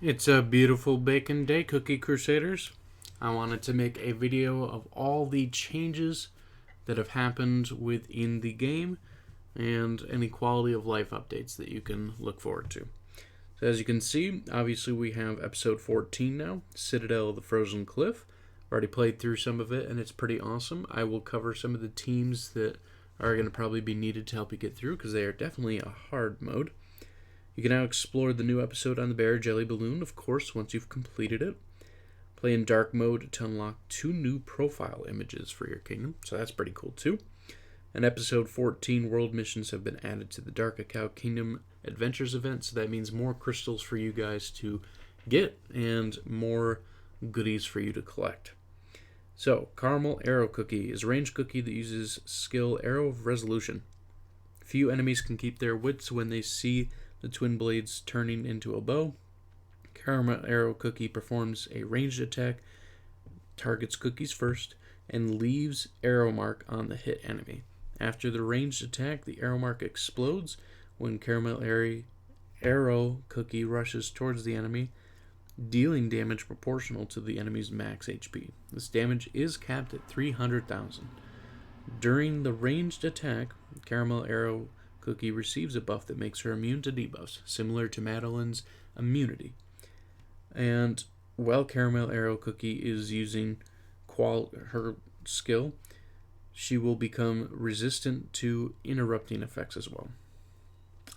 It's a beautiful bacon day, Cookie Crusaders. I wanted to make a video of all the changes that have happened within the game and any quality of life updates that you can look forward to. So as you can see, obviously we have episode 14 now, Citadel of the Frozen Cliff. I've already played through some of it and it's pretty awesome. I will cover some of the teams that are going to probably be needed to help you get through because they are definitely a hard mode. You can now explore the new episode on the Bear Jelly Balloon, of course, once you've completed it. Play in dark mode to unlock 2 new profile images for your kingdom, so that's pretty cool too. And episode 14 world missions have been added to the Dark Cacao Kingdom Adventures event, so that means more crystals for you guys to get and more goodies for you to collect. So, Caramel Arrow Cookie is a ranged cookie that uses skill Arrow of Resolution. Few enemies can keep their wits when they see the twin blades turning into a bow. Caramel Arrow Cookie performs a ranged attack, targets cookies first, and leaves arrow mark on the hit enemy. After the ranged attack, the arrow mark explodes when Caramel Arrow Cookie rushes towards the enemy, dealing damage proportional to the enemy's max HP. This damage is capped at 300,000. During the ranged attack, Caramel Arrow Cookie receives a buff that makes her immune to debuffs, similar to Madeline's immunity. And while Caramel Arrow Cookie is using her skill, she will become resistant to interrupting effects as well.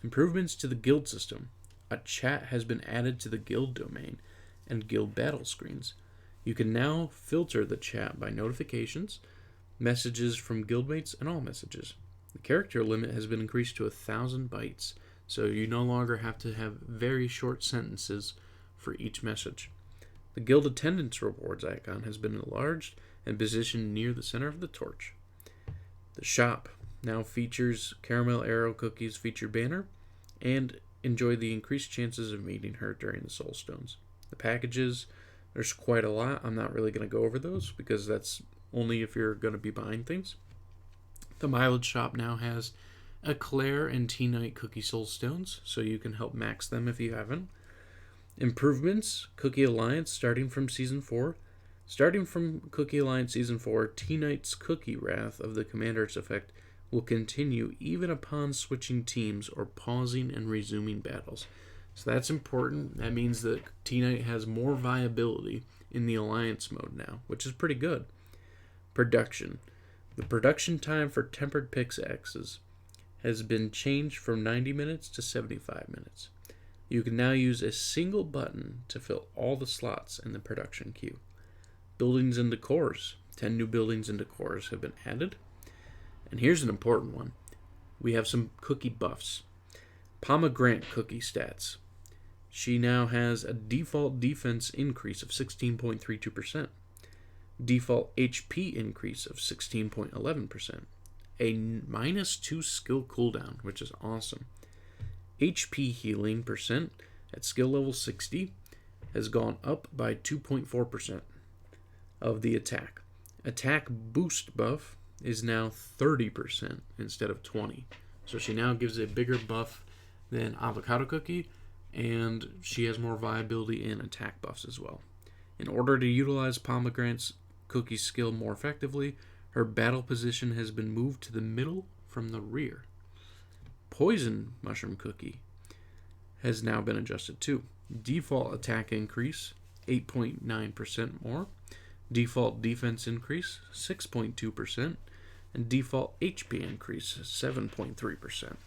Improvements to the guild system. A chat has been added to the guild domain and guild battle screens. You can now filter the chat by notifications, messages from guildmates, and all messages. The character limit has been increased to 1,000 bytes, so you no longer have to have very short sentences for each message. The guild attendance rewards icon has been enlarged and positioned near the center of the torch. The shop now features Caramel Arrow Cookie's featured banner and enjoy the increased chances of meeting her during the soul stones. The packages, there's quite a lot. I'm not really going to go over those because that's only if you're going to be buying things. The mileage shop now has Eclair and Tea Night Cookie Soul Stones, so you can help max them if you haven't. Improvements, Cookie Alliance starting from Season 4. Starting from Cookie Alliance Season 4, Tea Night's Cookie Wrath of the Commander's effect will continue even upon switching teams or pausing and resuming battles. So that's important. That means that Tea Night has more viability in the Alliance mode now, which is pretty good. Production. The production time for tempered pickaxes has been changed from 90 minutes to 75 minutes. You can now use a single button to fill all the slots in the production queue. Buildings and decors. 10 new buildings and decors have been added. And here's an important one. We have some cookie buffs. Pomegranate Cookie stats. She now has a default defense increase of 16.32%. Default HP increase of 16.11%. A -2 skill cooldown, which is awesome. HP healing percent at skill level 60 has gone up by 2.4% of the attack. Attack boost buff is now 30% instead of 20. So she now gives a bigger buff than Avocado Cookie, and she has more viability in attack buffs as well. In order to utilize Pomegranate's Cookie skill more effectively, her battle position has been moved to the middle from the rear. Poison Mushroom Cookie has now been adjusted too. Default attack increase 8.9% more. Default defense increase 6.2%. And default HP increase 7.3%.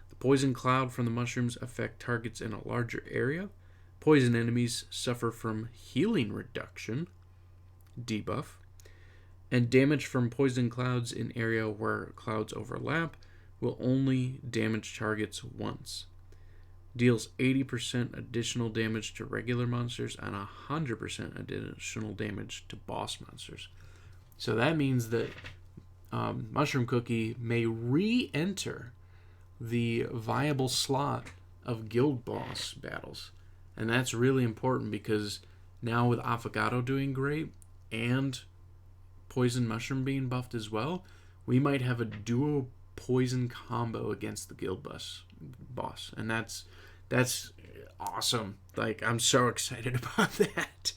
The poison cloud from the mushrooms affect targets in a larger area. Poison enemies suffer from healing reduction debuff, and damage from poison clouds in area where clouds overlap will only damage targets once. Deals 80% additional damage to regular monsters and 100% additional damage to boss monsters. So that means that Mushroom Cookie may re-enter the viable slot of guild boss battles. And that's really important because now with Avocado doing great and Poison Mushroom being buffed as well, we might have a duo poison combo against the guild boss. And that's awesome. Like, I'm so excited about that.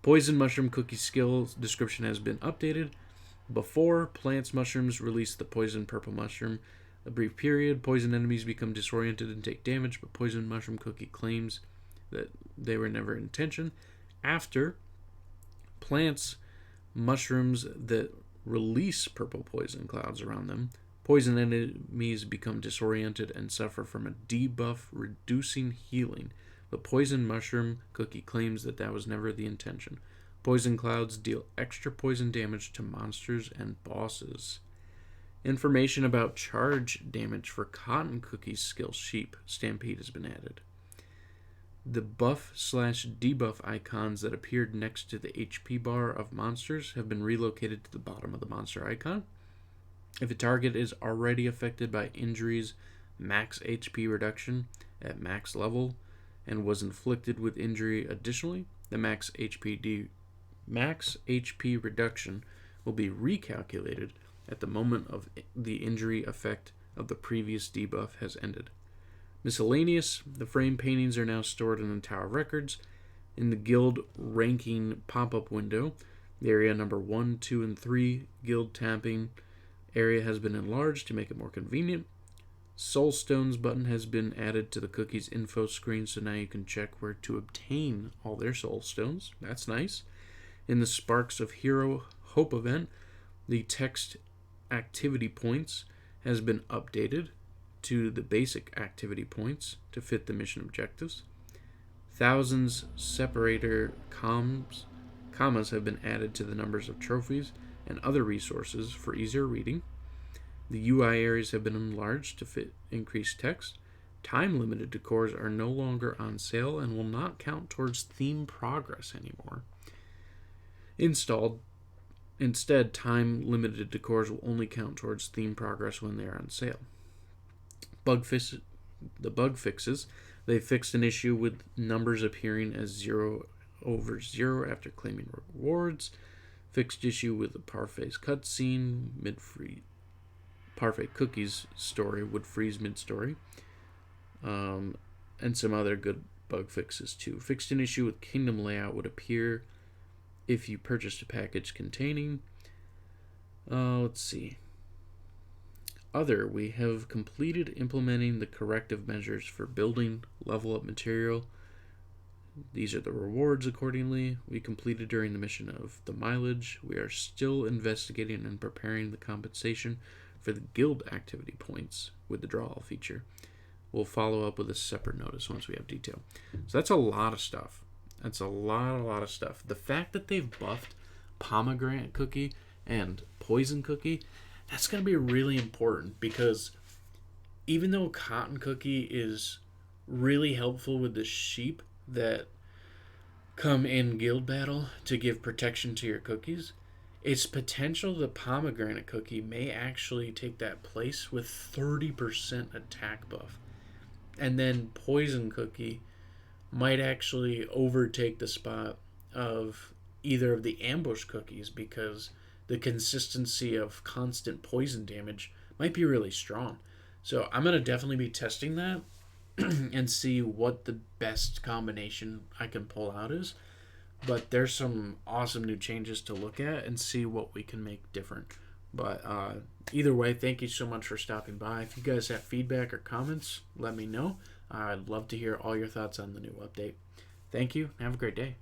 Poison mushroom cookie skill description has been updated. Before, plants mushrooms release the poison purple mushroom. A brief period, poison enemies become disoriented and take damage, but poison mushroom cookie claims that they were never intention. After, plants mushrooms that release purple poison clouds around them. Poison enemies become disoriented and suffer from a debuff, reducing healing. The poison mushroom cookie claims that was never the intention. Poison clouds deal extra poison damage to monsters and bosses. Information about charge damage for cotton cookie skill sheep stampede has been added. The buff/debuff icons that appeared next to the HP bar of monsters have been relocated to the bottom of the monster icon. If a target is already affected by injuries, max HP reduction at max level, and was inflicted with injury additionally, the max HP reduction will be recalculated at the moment of the injury effect of the previous debuff has ended. Miscellaneous, the frame paintings are now stored in the Tower of Records. In the guild ranking pop-up window, the area number 1, 2, and 3 guild tapping area has been enlarged to make it more convenient. Soulstones button has been added to the cookies info screen, so now you can check where to obtain all their soulstones. That's nice. In the Sparks of Hero Hope event, the text activity points has been updated to the basic activity points to fit the mission objectives. Thousands separator commas have been added to the numbers of trophies and other resources for easier reading. The UI areas have been enlarged to fit increased text. Time-limited decors are no longer on sale and will not count towards theme progress anymore. Instead, time-limited decors will only count towards theme progress when they are on sale. The bug fixes. They fixed an issue with numbers appearing as 0/0 after claiming rewards. Fixed issue with the Parfait's cutscene, Parfait Cookies story would freeze mid-story. And some other good bug fixes too. Fixed an issue with kingdom layout would appear if you purchased a package containing. Let's see. We have completed implementing the corrective measures for building level up material. These are the rewards accordingly. We completed during the mission of the mileage. We are still investigating and preparing the compensation for the guild activity points with the draw all feature. We'll follow up with a separate notice once we have detail. So that's a lot of stuff. That's a lot of stuff. The fact that they've buffed Pomegranate Cookie and Poison Cookie, that's going to be really important, because even though Cotton Cookie is really helpful with the sheep that come in guild battle to give protection to your cookies, it's potential that Pomegranate Cookie may actually take that place with 30% attack buff. And then Poison Cookie might actually overtake the spot of either of the ambush cookies, because the consistency of constant poison damage might be really strong. So I'm going to definitely be testing that and see what the best combination I can pull out is. But there's some awesome new changes to look at and see what we can make different. But either way, thank you so much for stopping by. If you guys have feedback or comments, let me know. I'd love to hear all your thoughts on the new update. Thank you. Have a great day.